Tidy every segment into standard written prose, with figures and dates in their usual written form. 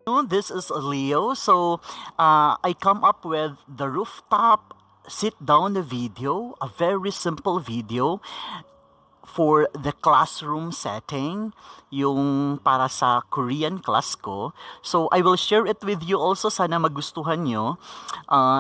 This is Leo. So, I come up with the rooftop sit down video, a very simple video for the classroom setting, yung para sa Korean class ko. So, I will share it with you also. Sana magustuhan nyo.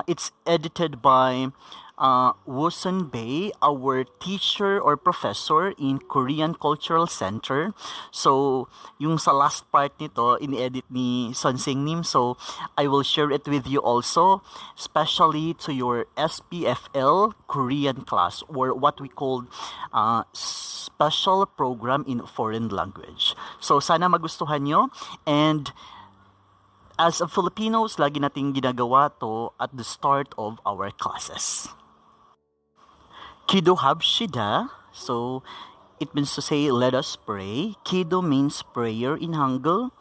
It's edited by Wosun Bay, our teacher or professor in Korean Cultural Center. So, yung sa last part nito, in-edit ni Sonsing Nim. So, I will share it with you also, especially to your SPFL Korean class, or what we call special program in foreign language. So, sana magustuhan nyo. And as a Filipinos, lagi nating ginagawa to at the start of our classes. Kido habshida. So, it means to say, let us pray. Kido means prayer in Hangul.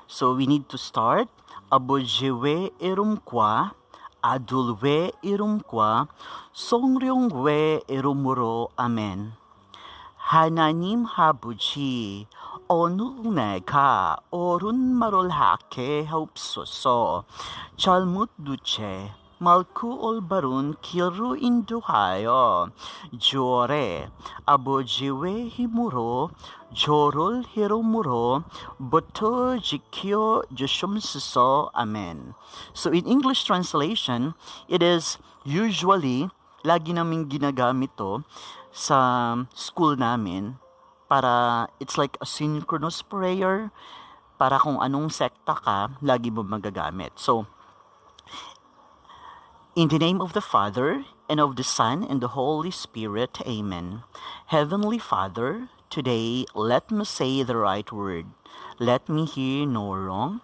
So, we need to start. Abojewe irumkwa, adulwe irumkwa, songryongwe irumuro. Amen. 하나님 아버지, 오늘 내가 옳은 말을 하게 하옵소서. 잘못 두채 말고 올바른 길로 인도하여 주어래. 아버지의 힘으로 저를 이름으로 부터 지켜 주시옵소서. Amen. So in English translation, it is usually, lagi namin ginagamit to sa school namin para it's like a synchronous prayer, para kung anong sekta ka, lagi mo magagamit. So, in the name of the Father, and of the Son, and the Holy Spirit, Amen. Heavenly Father, today let me say the right word. Let me hear no wrong.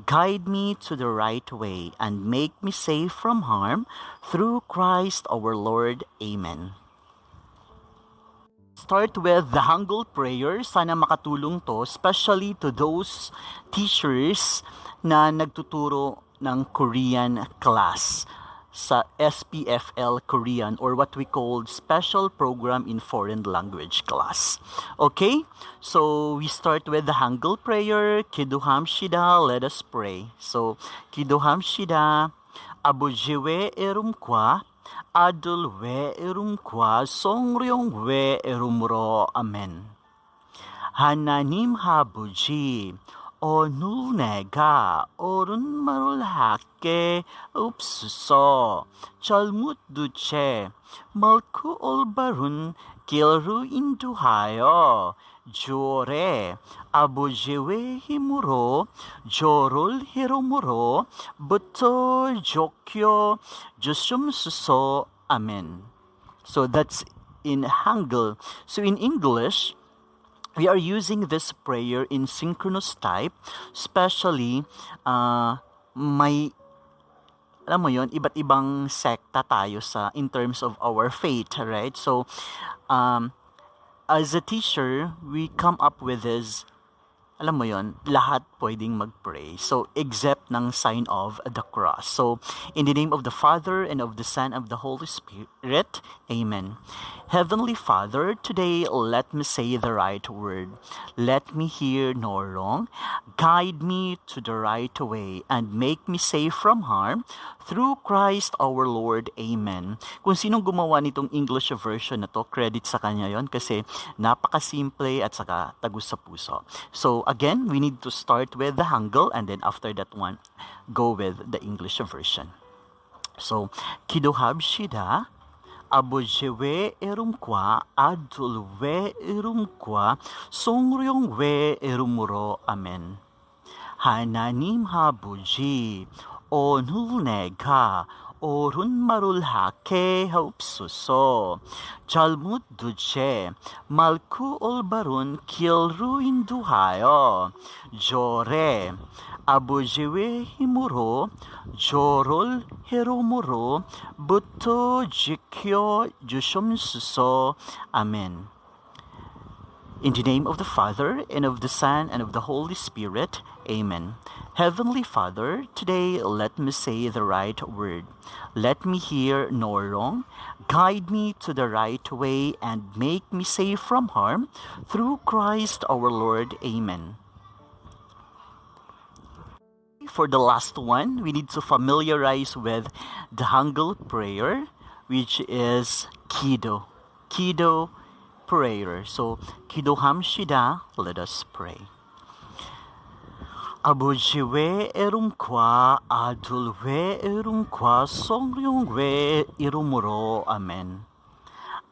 Guide me to the right way, and make me safe from harm, through Christ our Lord. Amen. Start with the Hangul prayer. Sana makatulong to, especially to those teachers na nagtuturo ng Korean class sa SPFL Korean, or what we call Special Program in Foreign Language class. Okay? So, we start with the Hangul prayer. Kiduhamshida, let us pray. So, Kiduhamshida, Abujiwe erumkwa, Adulwe erumkwa, Songryongwe erumro. Amen. 하나님 아버지, 오늘 내가 옳은 말을 하게 없소서. 잘못 두채 말고 올바른 길로 인도하여 주오래. 아버지의 힘으로 저를 이름으로 부터 지켜 주시옵소서. Amen. So that's in Hangul. So in English, we are using this prayer in synchronous type, especially may, alam mo yon, iba't ibang sekta tayo sa in terms of our faith, right? So, as a teacher, we come up with this, alam mo yon, lahat pwedeng mag-pray. So, except ng sign of the cross. So, in the name of the Father, and of the Son, and of the Holy Spirit, Amen. Heavenly Father, today let me say the right word. Let me hear no wrong. Guide me to the right way, and make me safe from harm, through Christ our Lord. Amen. Kung sinong gumawa nitong English version na to, credit sa kanya yon, kasi napakasimple at saka tagus sa puso. So again, we need to start with the Hangul, and then after that one, go with the English version. So, kidohabshida, abujewe erumkwa, adulwe erumkwa, songryongwe erumuro. Amen. 하나님 아버지, 오늘 내가 옳은 말을 하게 하옵소서. 잘못 두채 말고 올바른 길로 인도하여 주오래. 아버지의 힘으로 저를 이름으로 부터 지켜 주시옵소서. Amen. In the name of the Father, and of the Son, and of the Holy Spirit, Amen. Heavenly Father, today let me say the right word. Let me hear no wrong. Guide me to the right way, and make me safe from harm, through Christ our Lord. Amen. for the last one, we need to familiarize with the Hangul prayer, which is Kido. Kido prayer. So, Kido Hamshida, let us pray. Abujiwe erumkwa, adulwe erumkwa, songyungwe irumuro. Amen.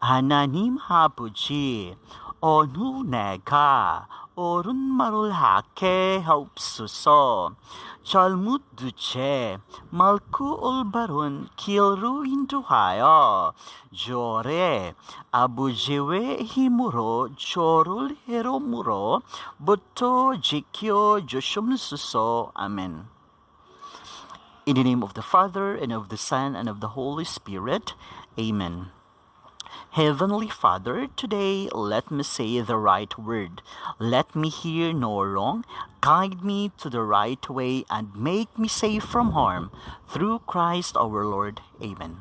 Hananim hapuji, onu nega, orun marulhake haupsuso, chalmut duce, malku ulbarun kilru induhayo, jore, abujiwe himuro, jorul heromuro, buto jikyo joshumsuso. Amen. In the name of the Father, and of the Son, and of the Holy Spirit. Amen. Heavenly Father, today let me say the right word. Let me hear no wrong. Guide me to the right way and make me safe from harm. Through Christ our Lord. Amen.